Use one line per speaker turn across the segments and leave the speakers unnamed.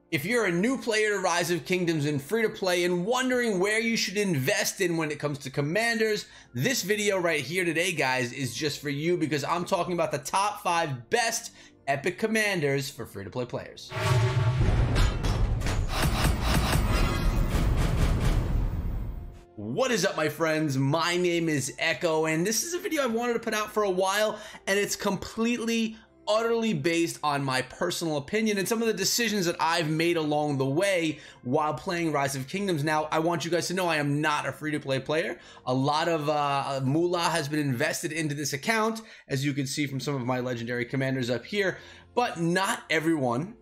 If you're a new player to Rise of Kingdoms and free-to-play and wondering where you should invest in when it comes to commanders, this video right here today, guys, is just for you because I'm talking about the top 5 best epic commanders for free-to-play players. What is up, my friends? My name is Echo, and this is a video I wanted to put out for a while, and it's completely utterly based on my personal opinion and some of the decisions that I've made along the way while playing Rise of Kingdoms. Now, I want you guys to know I am not a free-to-play player. A lot of moolah has been invested into this account, as you can see from some of my legendary commanders up here, but not everyone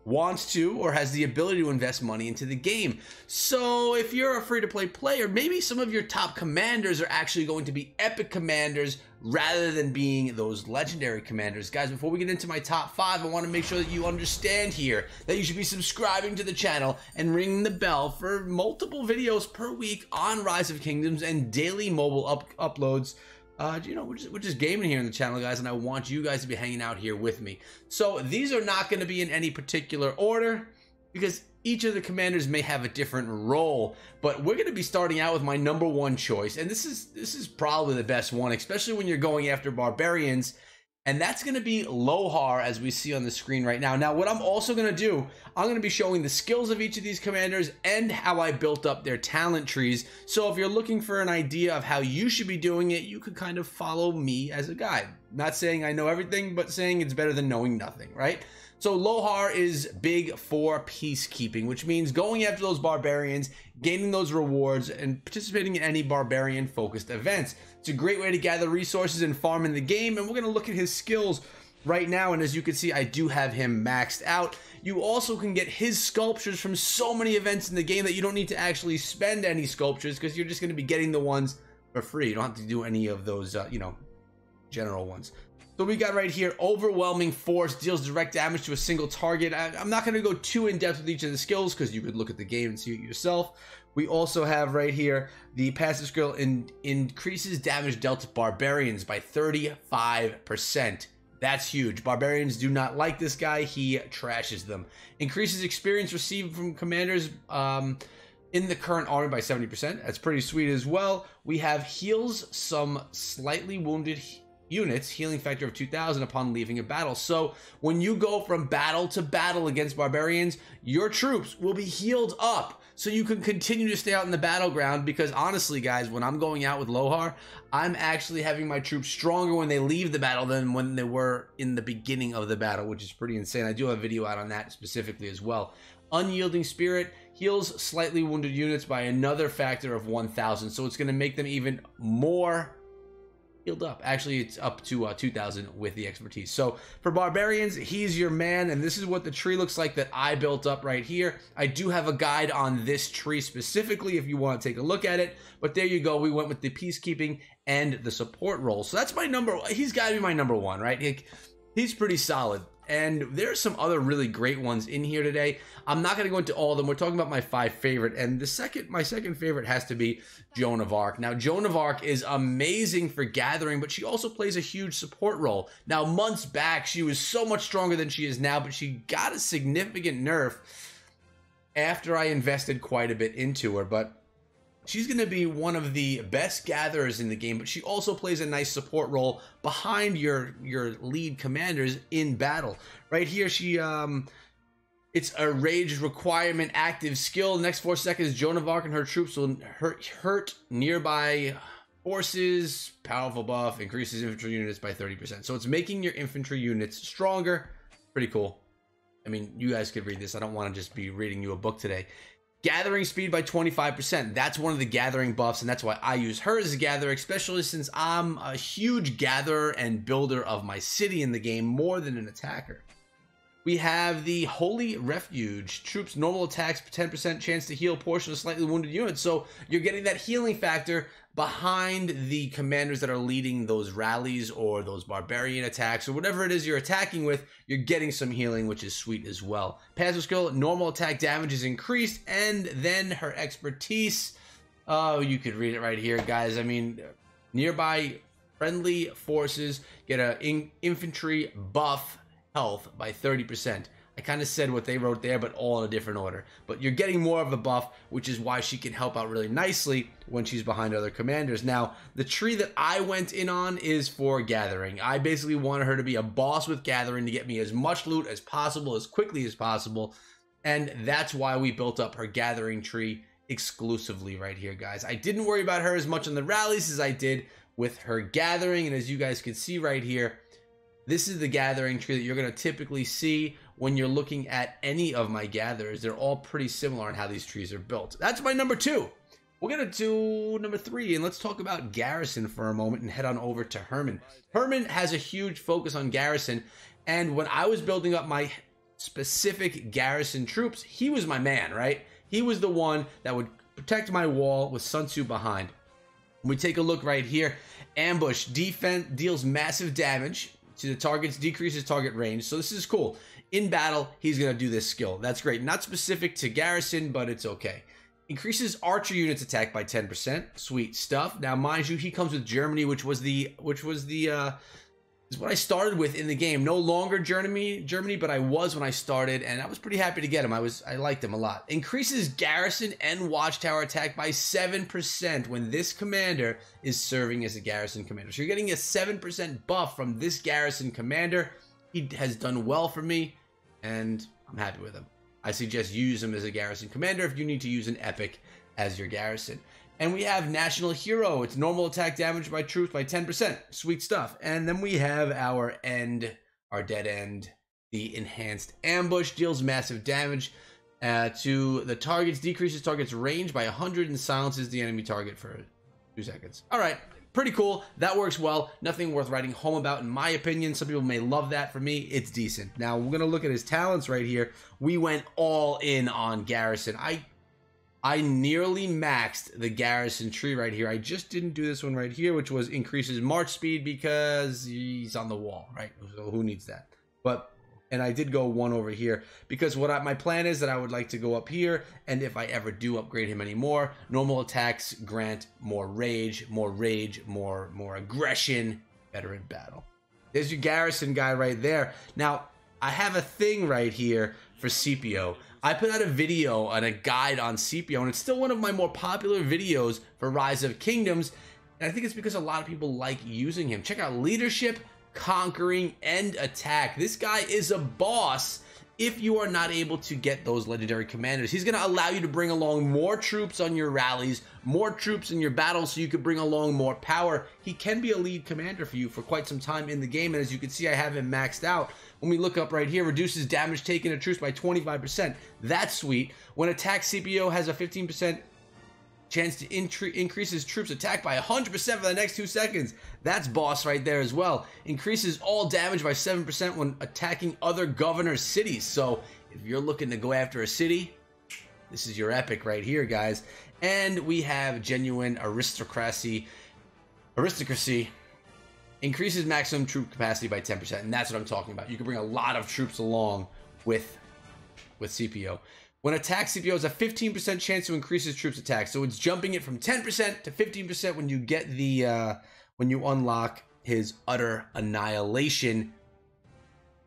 wants to or has the ability to invest money into the game. So if you're a free-to-play player, maybe some of your top commanders are actually going to be epic commanders rather than being those legendary commanders. Guys, before we get into my top 5, I want to make sure that you understand here that you should be subscribing to the channel and ringing the bell for multiple videos per week on Rise of Kingdoms and daily mobile uploads. You know, we're just gaming here in the channel, guys, and I want you guys to be hanging out here with me. So these are not going to be in any particular order because each of the commanders may have a different role, but we're going to be starting out with my number 1 choice, and this is probably the best one, especially when you're going after barbarians, and that's going to be Lohar, as we see on the screen right now. Now, what I'm also going to do, I'm going to be showing the skills of each of these commanders and how I built up their talent trees. So if you're looking for an idea of how you should be doing it, you could kind of follow me as a guide. Not saying I know everything, but saying it's better than knowing nothing, right? So Lohar is big for peacekeeping, which means going after those barbarians, gaining those rewards, and participating in any barbarian-focused events. It's a great way to gather resources and farm in the game, and we're going to look at his skills right now, and as you can see, I do have him maxed out. You also can get his sculptures from so many events in the game that you don't need to actually spend any sculptures because you're just going to be getting the ones for free. You don't have to do any of those, you know, general ones. So we got right here, Overwhelming Force deals direct damage to a single target. I'm not going to go too in-depth with each of the skills because you could look at the game and see it yourself. We also have right here, the passive skill increases damage dealt to barbarians by 35%. That's huge. Barbarians do not like this guy. He trashes them. Increases experience received from commanders in the current army by 70%. That's pretty sweet as well. We have heals some slightly wounded units, healing factor of 2,000 upon leaving a battle. So when you go from battle to battle against barbarians, your troops will be healed up so you can continue to stay out in the battleground, because honestly, guys, when I'm going out with Lohar, I'm actually having my troops stronger when they leave the battle than when they were in the beginning of the battle, which is pretty insane. I do have a video out on that specifically as well. Unyielding Spirit heals slightly wounded units by another factor of 1,000, so it's going to make them even more healed up. Actually, it's up to 2,000 with the expertise. So for barbarians, he's your man, and this is what the tree looks like that I built up right here. I do have a guide on this tree specifically if you want to take a look at it, but there you go. We went with the peacekeeping and the support role. So that's my number. He's got to be my number 1, right? He's pretty solid. And there's some other really great ones in here today. I'm not going to go into all of them. We're talking about my 5 favorite, and my second favorite has to be Joan of Arc. Now, Joan of Arc is amazing for gathering, but she also plays a huge support role. Now, months back, she was so much stronger than she is now, but she got a significant nerf after I invested quite a bit into her. But she's going to be one of the best gatherers in the game, but she also plays a nice support role behind your lead commanders in battle. Right here, she it's a rage requirement active skill. The next 4 seconds, Joan of Arc and her troops will hurt nearby forces. Powerful buff, increases infantry units by 30%. So it's making your infantry units stronger. Pretty cool. I mean, you guys could read this. I don't want to just be reading you a book today. Gathering speed by 25%. That's one of the gathering buffs, and that's why I use her as a gatherer, especially since I'm a huge gatherer and builder of my city in the game more than an attacker. We have the Holy Refuge. Troops normal attacks, 10% chance to heal portion of slightly wounded units. So you're getting that healing factor behind the commanders that are leading those rallies or those barbarian attacks or whatever it is you're attacking with. You're getting some healing, which is sweet as well. Passive skill, normal attack damage is increased, and then her expertise. Oh, you could read it right here, guys. I mean, nearby friendly forces get an infantry buff health by 30%. I kind of said what they wrote there, but all in a different order. But you're getting more of a buff, which is why she can help out really nicely when she's behind other commanders. Now, the tree that I went in on is for gathering. I basically wanted her to be a boss with gathering to get me as much loot as possible, as quickly as possible. And that's why we built up her gathering tree exclusively right here, guys. I didn't worry about her as much on the rallies as I did with her gathering. And as you guys can see right here, this is the gathering tree that you're going to typically see when you're looking at any of my gatherers. They're all pretty similar on how these trees are built. That's my number 2. We're going to do number 3, and let's talk about Garrison for a moment and head on over to Herman. Herman has a huge focus on Garrison, and when I was building up my specific Garrison troops, he was my man, right? He was the one that would protect my wall with Sun Tzu behind. When we take a look right here, ambush defense deals massive damage to the targets, decreases target range. So this is cool. In battle, he's going to do this skill. That's great. Not specific to Garrison, but it's okay. Increases archer units attack by 10%. Sweet stuff. Now, mind you, he comes with Germany, which was what I started with in the game. No longer Germany, but I was when I started, and I was pretty happy to get him. I liked him a lot. Increases garrison and watchtower attack by 7% when this commander is serving as a garrison commander. So you're getting a 7% buff from this garrison commander. He has done well for me, and I'm happy with him. I suggest you use him as a garrison commander if you need to use an epic as your garrison. And we have National Hero. It's normal attack damage by troops by 10%. Sweet stuff. And then we have our dead end. The Enhanced Ambush deals massive damage to the targets, decreases target's range by 100, and silences the enemy target for 2 seconds. All right, pretty cool. That works well. Nothing worth writing home about, in my opinion. Some people may love that. For me, it's decent. Now, we're going to look at his talents right here. We went all in on Garrison. I nearly maxed the Garrison tree right here. I just didn't do this one right here, which was increases march speed because he's on the wall, right? So who needs that? And I did go 1 over here because my plan is that I would like to go up here, and if I ever do upgrade him anymore, normal attacks grant more rage, more aggression, better in battle. There's your Garrison guy right there. Now, I have a thing right here for Scipio. I put out a video and a guide on Scipio, and it's still one of my more popular videos for Rise of Kingdoms, and I think it's because a lot of people like using him. Check out Leadership, Conquering, and Attack. This guy is a boss if you are not able to get those legendary commanders. He's going to allow you to bring along more troops on your rallies, more troops in your battles, so you could bring along more power. He can be a lead commander for you for quite some time in the game, and as you can see, I have him maxed out. When we look up right here, reduces damage taken to troops by 25%. That's sweet. When attack, Scipio has a 15% chance to increase his troops attack by 100% for the next 2 seconds. That's boss right there as well. Increases all damage by 7% when attacking other governors' cities. So if you're looking to go after a city, this is your epic right here, guys. And we have Genuine Aristocracy. Increases maximum troop capacity by 10%, and that's what I'm talking about. You can bring a lot of troops along with Scipio. When attacked, Scipio has a 15% chance to increase his troops attack, so it's jumping it from 10% to 15% when you get when you unlock his Utter Annihilation.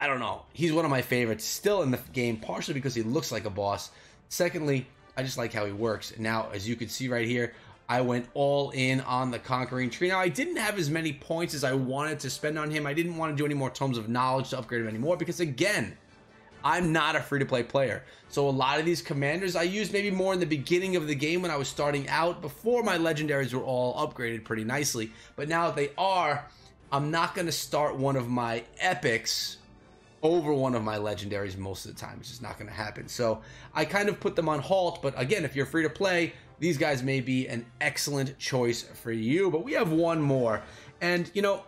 I don't know. He's one of my favorites still in the game, partially because he looks like a boss. Secondly, I just like how he works. Now, as you can see right here, I went all in on the Conquering tree. Now, I didn't have as many points as I wanted to spend on him. I didn't want to do any more Tomes of Knowledge to upgrade him anymore because, again, I'm not a free-to-play player. So a lot of these commanders I used maybe more in the beginning of the game when I was starting out, before my legendaries were all upgraded pretty nicely. But now that they are, I'm not going to start one of my epics over one of my legendaries most of the time. It's just not going to happen. So I kind of put them on halt. But again, if you're free to play, these guys may be an excellent choice for you. But we have one more. And, you know,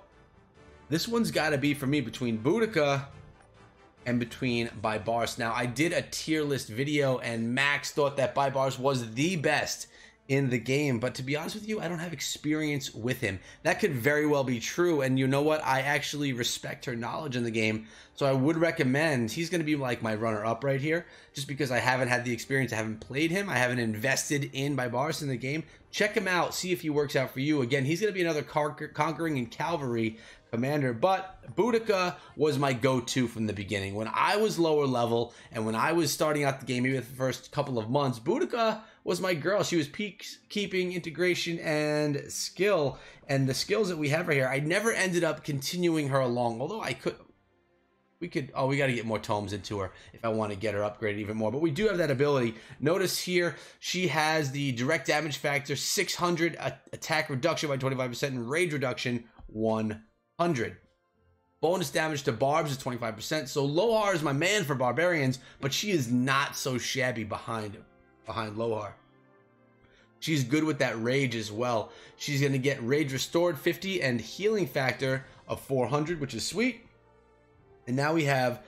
this one's got to be for me between Boudicca and between Baibars. Now, I did a tier list video, and Max thought that Baibars was the best in the game, but to be honest with you, I don't have experience with him. That could very well be true, and you know what? I actually respect her knowledge in the game, so I would recommend, he's going to be like my runner-up right here, just because I haven't had the experience, I haven't played him, I haven't invested in Baibars in the game. Check him out, see if he works out for you. Again, he's going to be another Conquering and Cavalry commander, but Boudicca was my go-to from the beginning. When I was lower level and when I was starting out the game, maybe the first couple of months, Boudicca was my girl. She was peacekeeping, integration, and skill. And the skills that we have right here, I never ended up continuing her along, although I could. We got to get more tomes into her if I want to get her upgraded even more. But we do have that ability. Notice here, she has the direct damage factor, 600, attack reduction by 25%, and rage reduction, 100. Bonus damage to barbs is 25%. So Lohar is my man for barbarians, but she is not so shabby behind Lohar. She's good with that rage as well. She's going to get rage restored 50 and healing factor of 400, which is sweet. And now we have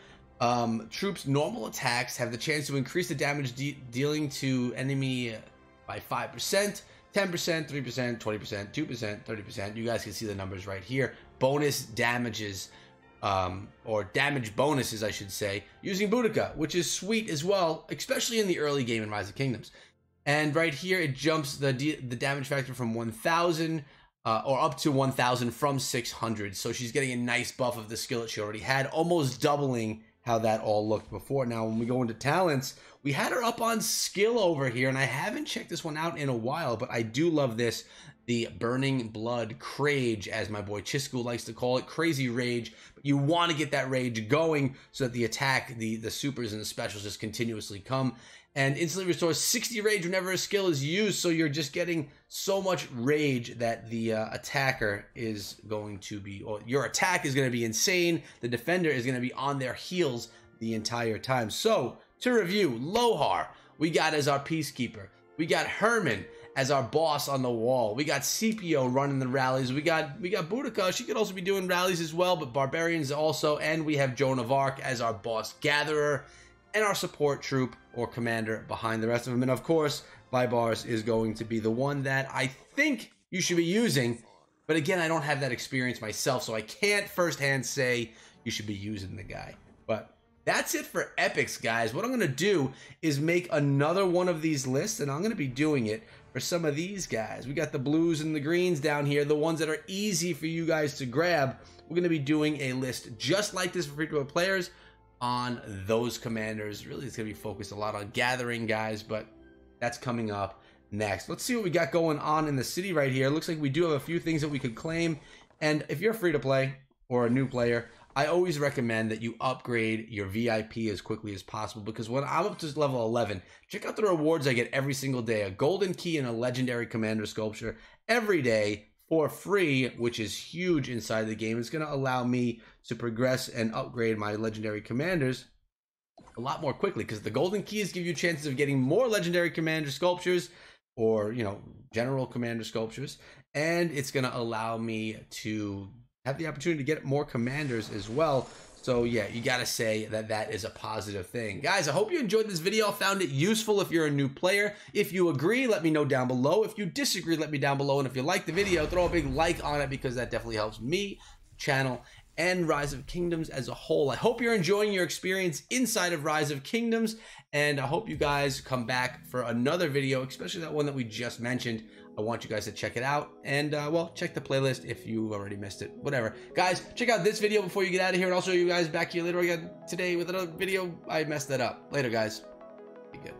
troops' normal attacks have the chance to increase the damage dealing to enemy by 5%, 10%, 3%, 20%, 2%, 30%. You guys can see the numbers right here. Bonus damages, or damage bonuses, I should say, using Boudicca, which is sweet as well, especially in the early game in Rise of Kingdoms. And right here, it jumps the damage factor from 1,000 or up to 1,000 from 600. So she's getting a nice buff of the skill that she already had, almost doubling how that all looked before. Now, when we go into talents, we had her up on skill over here, and I haven't checked this one out in a while, but I do love this. The Burning Blood Crage, as my boy Chisco likes to call it, crazy rage. But you want to get that rage going so that the attack, the supers and the specials just continuously come. And instantly restores 60 rage whenever a skill is used, so you're just getting so much rage that the attacker is going to be, or your attack is going to be insane. The defender is going to be on their heels the entire time. So, to review, Lohar, we got as our peacekeeper. We got Herman as our boss on the wall. We got CPO running the rallies. We got Boudicca. She could also be doing rallies as well, but barbarians also. And we have Joan of Arc as our boss gatherer and our support troop or commander behind the rest of them. And of course, Vibars is going to be the one that I think you should be using. But again, I don't have that experience myself, so I can't firsthand say you should be using the guy. But that's it for epics, guys. What I'm going to do is make another one of these lists, and I'm going to be doing it for some of these guys. We got the blues and the greens down here, the ones that are easy for you guys to grab. We're going to be doing a list just like this for free-to-play players on those commanders. Really, it's going to be focused a lot on gathering guys, but that's coming up next. Let's see what we got going on in the city right here. It looks like we do have a few things that we could claim. And if you're free to play or a new player, I always recommend that you upgrade your VIP as quickly as possible, because when I'm up to level 11, check out the rewards I get every single day. A golden key and a legendary commander sculpture every day for free, which is huge inside the game. It's going to allow me to progress and upgrade my legendary commanders a lot more quickly, because the golden keys give you chances of getting more legendary commander sculptures, or, you know, general commander sculptures, and it's going to allow me to have the opportunity to get more commanders as well. So yeah, you gotta say that that is a positive thing. Guys, I hope you enjoyed this video, found it useful if you're a new player. If you agree, let me know down below. If you disagree, let me down below. And if you like the video, throw a big like on it, because that definitely helps me, channel, and Rise of Kingdoms as a whole. I hope you're enjoying your experience inside of Rise of Kingdoms, and I hope you guys come back for another video, especially that one that we just mentioned. I want you guys to check it out, and well, check the playlist if you already missed it. Whatever. Guys, check out this video before you get out of here, and I'll show you guys back here later again today with another video. I messed that up. Later, guys. Be good.